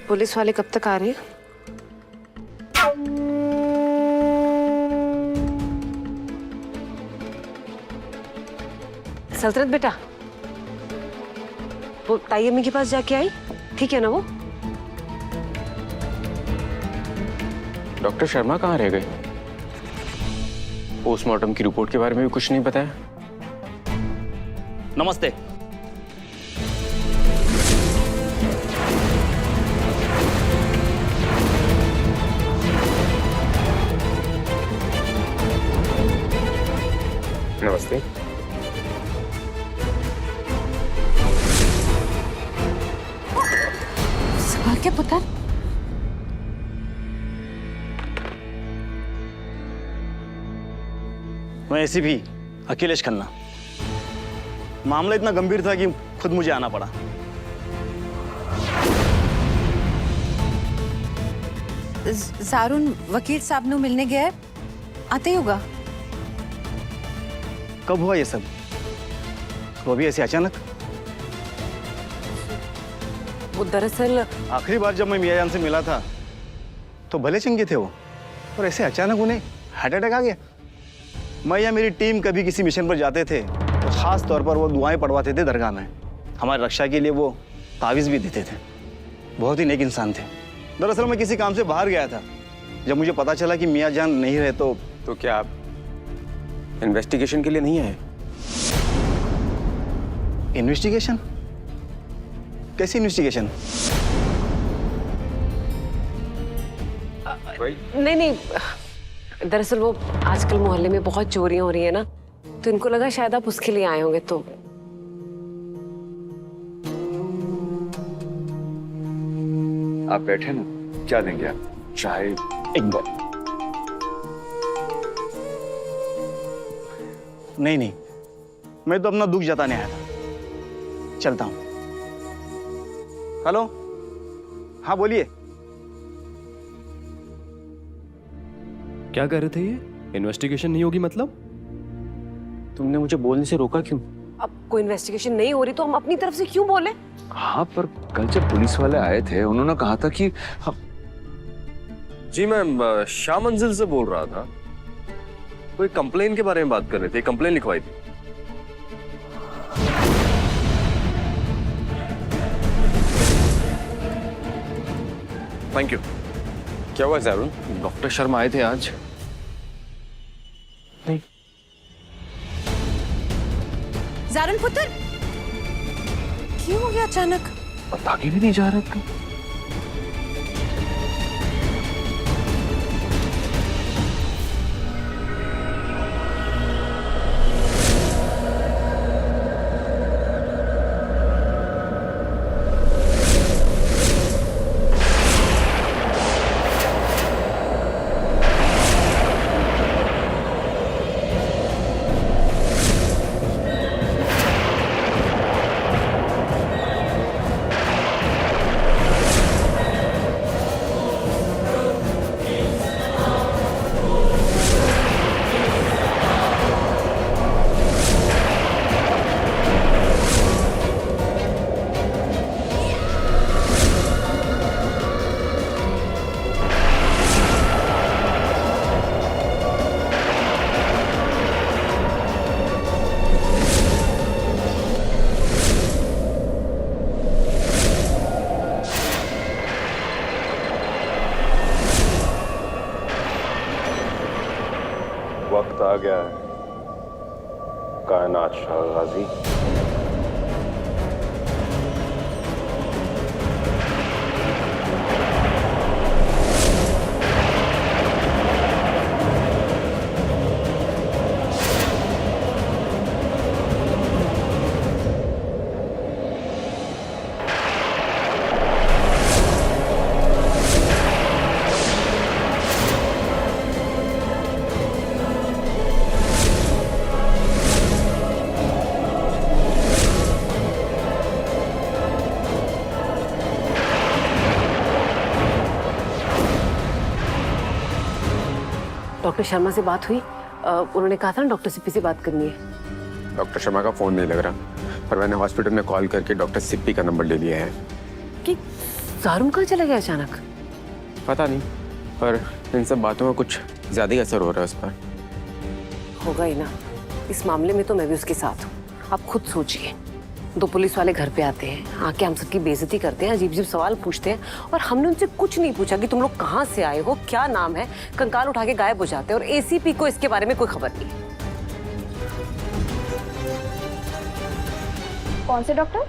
Police वाले कब तक आ रहे हैं? सल्तनत बेटा, वो ताई अम्मी के पास जाके आई, ठीक है ना वो? डॉक्टर शर्मा कहाँ रह गए? पोस्टमार्टम की रिपोर्ट के बारे में भी कुछ नहीं बताया। नमस्ते। नमस्ते। संभाल के पुत्र। मैं एसीपी अखिलेश खन्ना। मामला इतना गंभीर था कि खुद मुझे आना पड़ा। ज़ारुन वकील साहब नु मिलने गया है, आते ही होगा। कब हुआ ये सब? वो भी ऐसे अचानक? वो दरअसल आखिरी बार जब मैं मियां जान से मिला था तो भले चंगे थे वो, और ऐसे अचानक उन्हें हार्ट अटैक आ गया। मैं या मेरी टीम कभी किसी मिशन पर जाते थे तो खास तौर पर वो दुआएं पढ़वाते थे दरगाह में। हमारी रक्षा के लिए वो तावीज़ भी देते थे। बहुत ही नेक इंसान थे। दरअसल मैं किसी काम से बाहर गया था। जब मुझे पता चला कि मियां जान नहीं रहे तो क्या आप इन्वेस्टिगेशन के लिए नहीं आए? इन्वेस्टिगेशन? कैसी इन्वेस्टिगेशन? नहीं, दरअसल वो आजकल मोहल्ले में बहुत चोरियां हो रही है ना, तो इनको लगा शायद आप उसके लिए आए होंगे। तो आप बैठे ना, क्या देंगे आप? चाय? एक बार नहीं, मैं तो अपना दुख जताने आया था। चलता हूं। हेलो, हाँ बोलिए। क्या कह रहे थे? ये इन्वेस्टिगेशन नहीं होगी मतलब? तुमने मुझे बोलने से रोका क्यों? अब कोई इन्वेस्टिगेशन नहीं हो रही तो हम अपनी तरफ से क्यों बोले? हाँ, पर कल जब पुलिस वाले आए थे उन्होंने कहा था कि जी मैं शाह मंजिल से बोल रहा था। कोई कंप्लेन के बारे में बात कर रहे थे, कंप्लेन लिखवाई थी। Thank you. क्या हुआ ज़ारुन? डॉक्टर शर्मा आए थे आज? नहीं। ज़ारुन पुत्र, क्यों हो गया अचानक? बता के भी नहीं जा रहे थे। वक्त आ गया है कायनात शाह गाजी। डॉक्टर शर्मा से बात हुई? उन्होंने कहा था ना डॉक्टर सिप्पी से बात करनी है। डॉक्टर शर्मा का फोन नहीं लग रहा, पर मैंने हॉस्पिटल में कॉल करके डॉक्टर सिप्पी का नंबर ले लिया है। कि जारुन कहाँ चला गया अचानक? पता नहीं, पर इन सब बातों का कुछ ज्यादा ही असर हो रहा है उस पर। होगा ही ना, इस मामले में तो मैं भी उसके साथ हूँ। आप खुद सोचिए, 2 पुलिस वाले घर पे आते हैं, आके हम सबकी बेइज्जती करते हैं, अजीब अजीब सवाल पूछते हैं, और हमने उनसे कुछ नहीं पूछा कि तुम लोग कहाँ से आए हो, क्या नाम है, कंकाल उठा के गायब हो जाते हैं, और एसीपी को इसके बारे में कोई खबर नहीं। कौन से doctor?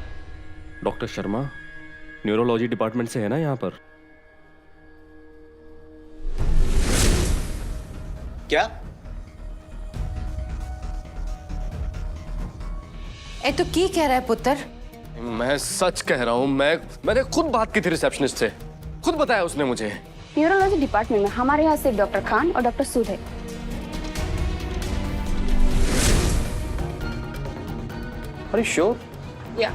Doctor Sharma neurology department से है ना यहाँ पर? क्या? ए तो की कह रहा है पुत्र? मैं सच कह रहा हूँ, मैंने खुद बात की थी रिसेप्शनिस्ट से, खुद बताया उसने मुझे। न्यूरोलॉजी डिपार्टमेंट में हमारे यहाँ सिर्फ डॉक्टर खान और डॉक्टर सूद है। अरे श्योर? या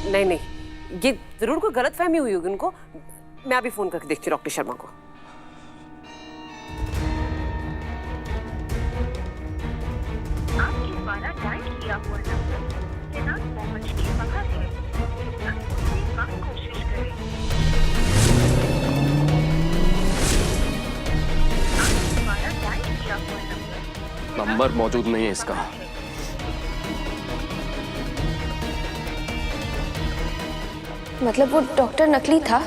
नहीं नहीं, ये जरूर कोई गलतफहमी हुई होगी उनको। मैं अभी फोन करके देखती हूँ डॉक्टर शर्मा को। आपके द्वारा डायल किया हुआ नंबर बिना पहुंच के बाहर है। दूसरी बार कोशिश करें। आपके द्वारा डायल किया हुआ नंबर मौजूद नहीं है इसका। मतलब वो डॉक्टर नकली था?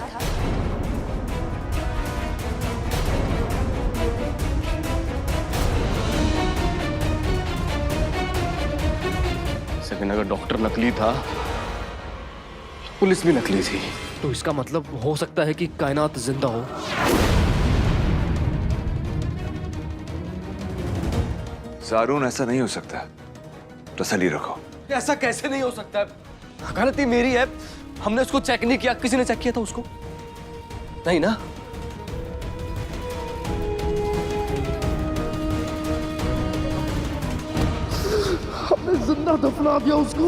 लेकिन अगर डॉक्टर नकली था, पुलिस भी नकली थी, तो इसका मतलब हो सकता है कि कायनात जिंदा हो। जारून ऐसा नहीं हो सकता, तसल्ली रखो। ऐसा कैसे नहीं हो सकता? गलती मेरी है, हमने उसको चेक नहीं किया। किसी ने चेक किया था उसको? नहीं ना? हमने जिंदा दफना दिया उसको।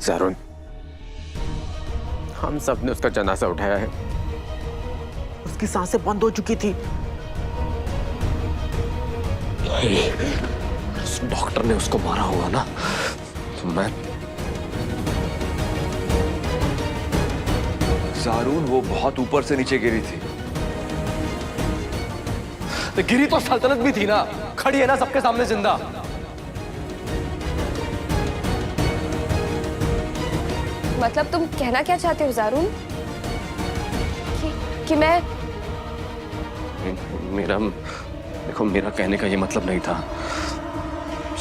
जारुन, हम सब ने उसका जनाजा उठाया है। उसकी सांसें बंद हो चुकी थी। उस डॉक्टर ने उसको मारा होगा ना, तो मैं जारून वो बहुत ऊपर से नीचे गिरी थी। तो गिरी तो सल्तनत भी थी ना, खड़ी है ना सबके सामने जिंदा। मतलब तुम कहना क्या चाहते हो जारून? कि मैं देखो, मेरा कहने का ये मतलब नहीं था,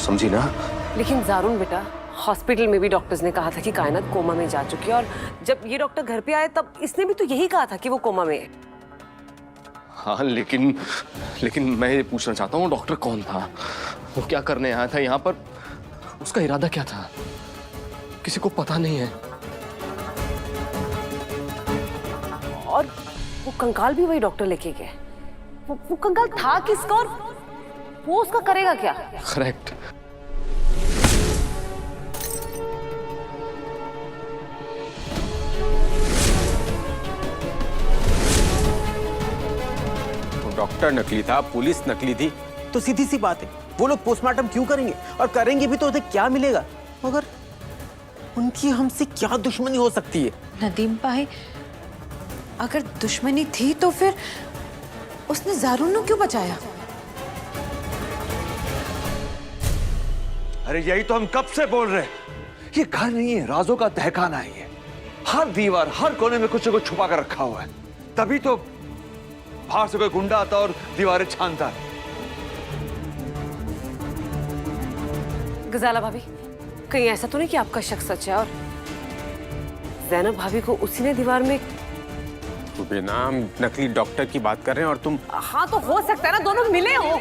समझी ना? लेकिन जारुन बेटा, हॉस्पिटल में भी डॉक्टर्स ने कहा था कि कायनात कोमा में जा चुकी है, और जब ये डॉक्टर घर पे आए तब इसने भी तो यही कहा था कि वो कोमा में है। हाँ, लेकिन मैं ये पूछना चाहता हूँ, डॉक्टर कौन था? वो क्या करने आया था यहाँ पर? उसका इरादा क्या था? किसी को पता नहीं है। और वो कंकाल भी वही डॉक्टर लेके गए। वो कंकाल था किसका, और वो उसका करेगा क्या? करेक्ट। डॉक्टर नकली था, पुलिस नकली थी, तो सीधी सी बात है, वो लोग पोस्टमार्टम क्यों करेंगे? और करेंगे भी तो उन्हें क्या मिलेगा? मगर उनकी हमसे क्या दुश्मनी हो सकती है? नदीम भाई, अगर दुश्मनी थी तो फिर उसने जारून को क्यों बचाया? अरे यही तो हम कब से बोल रहे हैं, ये घर नहीं है, राजों का तहखाना है ये। हर दीवार, हर कोने में कुछ न कुछ छुपा कर रखा हुआ है। तभी तो बाहर से कोई गुंडा आता और दीवारें छानता है। गजाला भाभी, कहीं ऐसा तो नहीं कि आपका शक सच है और जैनब भाभी को उसी ने दीवार में? बिना नकली डॉक्टर की बात कर रहे हैं और तुम? हाँ तो हो सकता है ना दोनों मिले हो।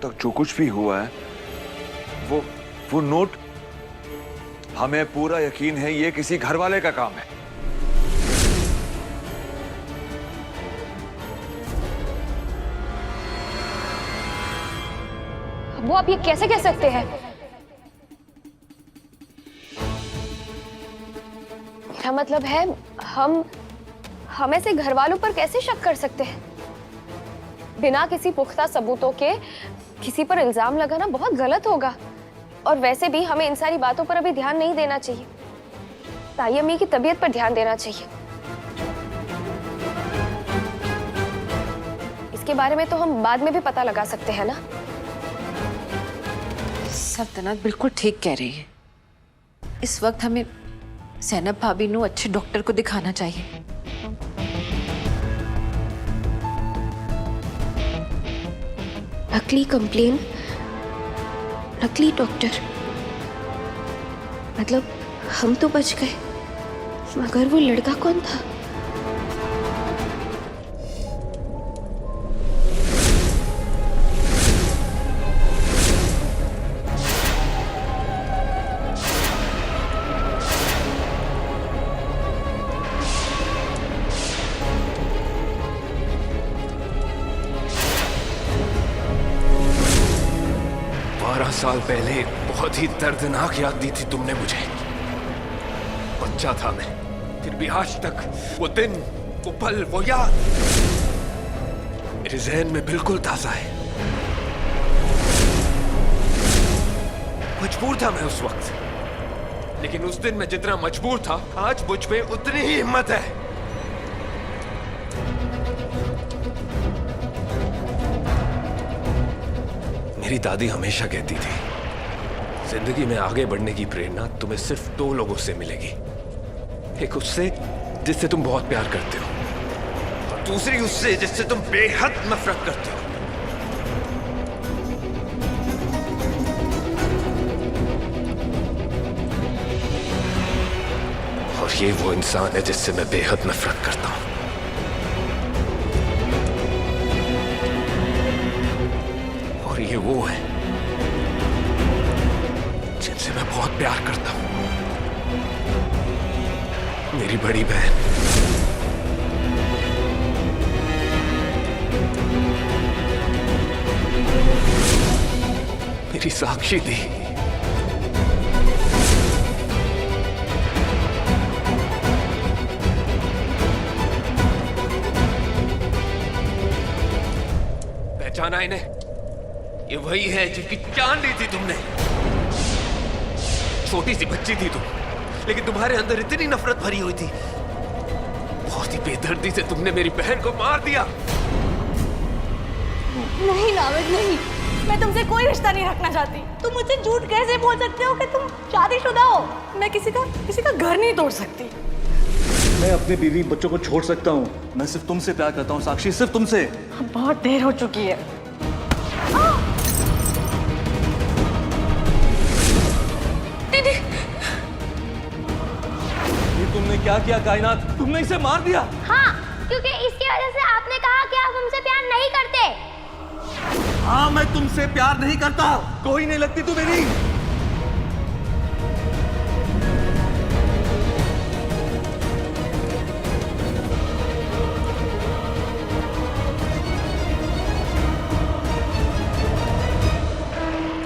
तो जो कुछ भी हुआ है वो नोट, हमें पूरा यकीन है ये किसी घर वाले का काम है। वो आप ये कैसे कह सकते हैं? मेरा मतलब है हम ऐसे घर वालों पर कैसे शक कर सकते हैं? बिना किसी पुख्ता सबूतों के किसी पर इल्जाम लगाना बहुत गलत होगा। और वैसे भी हमें इन सारी बातों पर अभी ध्यान नहीं देना चाहिए। ताई अम्मी की तबीयत पर ध्यान देना चाहिए। इसके बारे में तो हम बाद में भी पता लगा सकते हैं ना। सल्तनत बिल्कुल ठीक कह रही है। इस वक्त हमें ज़ैनब भाभी को अच्छे डॉक्टर को दिखाना चाहिए। नकली कंप्लेन, नकली डॉक्टर, मतलब हम तो बच गए, मगर वो लड़का कौन था? साल पहले बहुत ही दर्दनाक याद दी थी तुमने मुझे। बच्चा था मैं, फिर भी आज तक वो दिन, वो पल, वो याद मेरे जहन में बिल्कुल ताजा है। मजबूर था मैं उस वक्त, लेकिन उस दिन मैं जितना मजबूर था, आज मुझ में उतनी ही हिम्मत है। मेरी दादी हमेशा कहती थी, जिंदगी में आगे बढ़ने की प्रेरणा तुम्हें सिर्फ दो लोगों से मिलेगी। एक उससे जिससे तुम बहुत प्यार करते हो, और दूसरी उससे जिससे तुम बेहद नफरत करते हो। और ये वो इंसान है जिससे मैं बेहद नफरत करता हूं। ये वो है जिनसे मैं बहुत प्यार करता हूं, मेरी बड़ी बहन। मेरी साक्षी दी। पहचाना इन्हें? ये वही है जिनकी जान ली थी तुमने। छोटी सी बच्ची थी तुम, लेकिन तुम्हारे अंदर इतनी नफरत भरी हुई थी, बहुत ही बेदर्दी से तुमने मेरी बहन को मार दिया। नहीं नाविद, नहीं, मैं तुमसे कोई रिश्ता नहीं रखना चाहती। तुम मुझसे झूठ कैसे बोल सकते हो कि तुम शादीशुदा हो? मैं किसी का घर नहीं तोड़ सकती। मैं अपनी बीवी बच्चों को छोड़ सकता हूँ। मैं सिर्फ तुमसे प्यार करता हूँ साक्षी, सिर्फ तुमसे। बहुत देर हो चुकी है। तुमने क्या किया कायनात? तुमने इसे मार दिया। हाँ, क्योंकि इसकी वजह से आपने कहा कि आप हमसे प्यार नहीं करते। हाँ, मैं तुमसे प्यार नहीं करता। कोई नहीं लगती तू मेरी।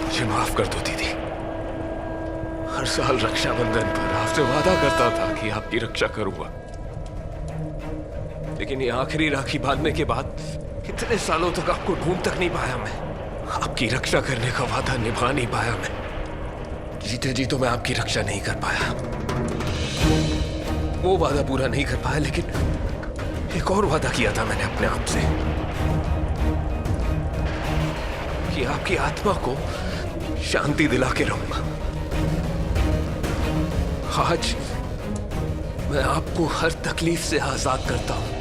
मुझे माफ कर दो दीदी। हर साल रक्षाबंधन पर आपसे वादा करता था कि आपकी रक्षा करूंगा, लेकिन ये आखिरी राखी बांधने के बाद इतने सालों तक आपको ढूंढ तक नहीं पाया मैं। आपकी रक्षा करने का वादा निभा नहीं पाया मैं। जीते जी तो मैं आपकी रक्षा नहीं कर पाया, वो वादा पूरा नहीं कर पाया, लेकिन एक और वादा किया था मैंने अपने आप से कि आपकी आत्मा को शांति दिला के रहूंगा। आज मैं आपको हर तकलीफ से आजाद करता हूं।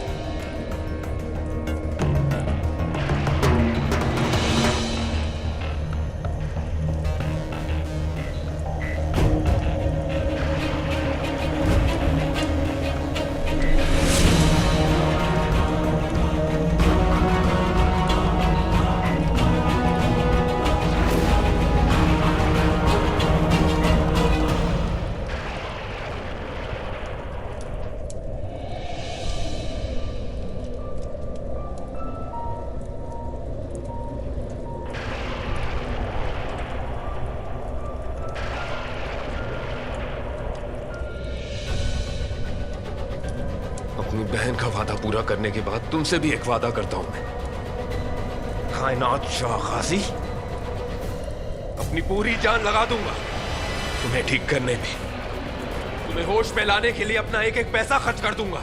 अपनी बहन का वादा पूरा करने के बाद तुमसे भी एक वादा करता हूं मैं। कायनात शाह गाजी, अपनी पूरी जान लगा दूंगा तुम्हें ठीक करने में। तुम्हें होश में लाने के लिए अपना एक एक पैसा खर्च कर दूंगा।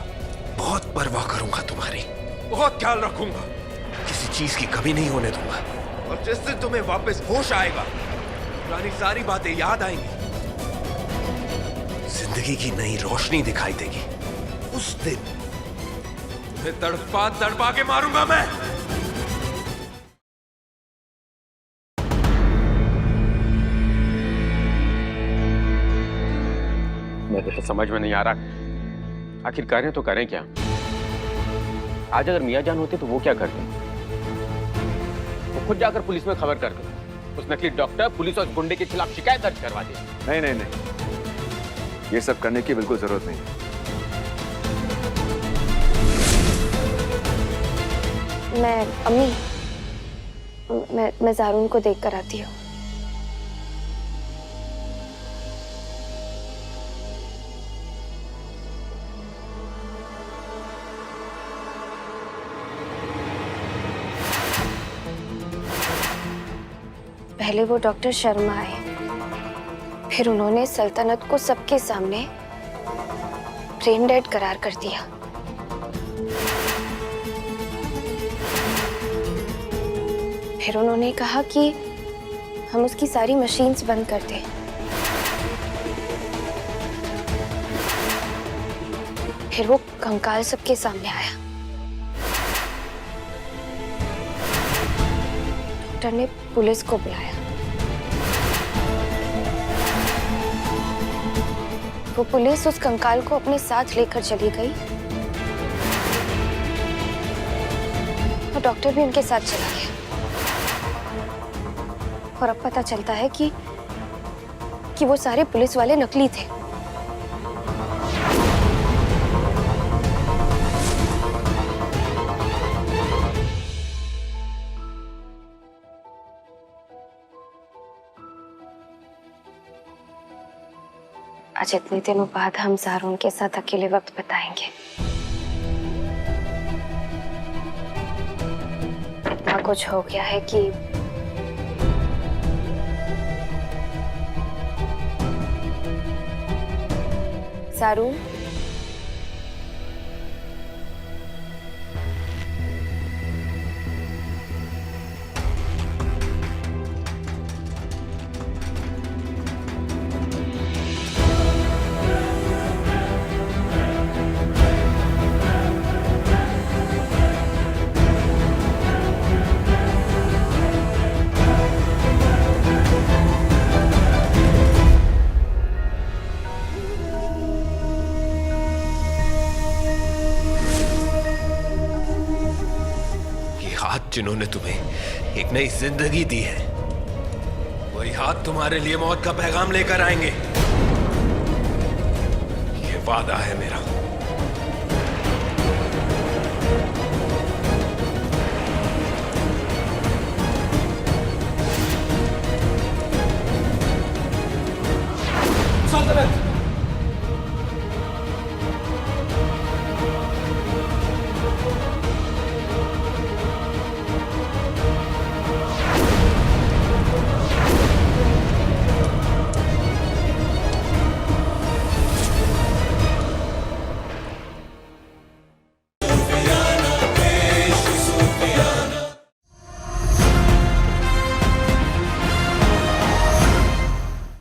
बहुत परवाह करूंगा तुम्हारी, बहुत ख्याल रखूंगा, किसी चीज की कमी नहीं होने दूंगा। और जिस दिन तुम्हें वापस होश आएगा, पुरानी सारी बातें याद आएंगी, जिंदगी की नई रोशनी दिखाई देगी, उस दिन तुम्हें तड़पा तड़पा के मारूंगा मैं। मेरे तो समझ में नहीं आ रहा, आखिर करें तो करें क्या? आज अगर मियां जान होते तो वो क्या करते? वो खुद जाकर पुलिस में खबर कर दो, उस नकली डॉक्टर, पुलिस और गुंडे के खिलाफ शिकायत दर्ज करवा दे। नहीं नहीं नहीं, ये सब करने की बिल्कुल जरूरत नहीं है। मैं ज़ारून को देख कर आती हूँ। पहले वो डॉक्टर शर्मा आए, फिर उन्होंने सल्तनत को सबके सामने ब्रेन डेड करार कर दिया। फिर उन्होंने कहा कि हम उसकी सारी मशीन्स बंद कर दें। फिर वो कंकाल सबके सामने आया। डॉक्टर ने पुलिस को बुलाया। वो पुलिस उस कंकाल को अपने साथ लेकर चली गई और डॉक्टर भी उनके साथ चला गया। और अब पता चलता है कि वो सारे पुलिस वाले नकली थे। आज इतने दिनों बाद हम ज़ारून के साथ अकेले वक्त बिताएंगे। इतना कुछ हो गया है कि ज़ारून, जिन्होंने तुम्हें एक नई जिंदगी दी है, वही हाथ तुम्हारे लिए मौत का पैगाम लेकर आएंगे। ये वादा है मेरा।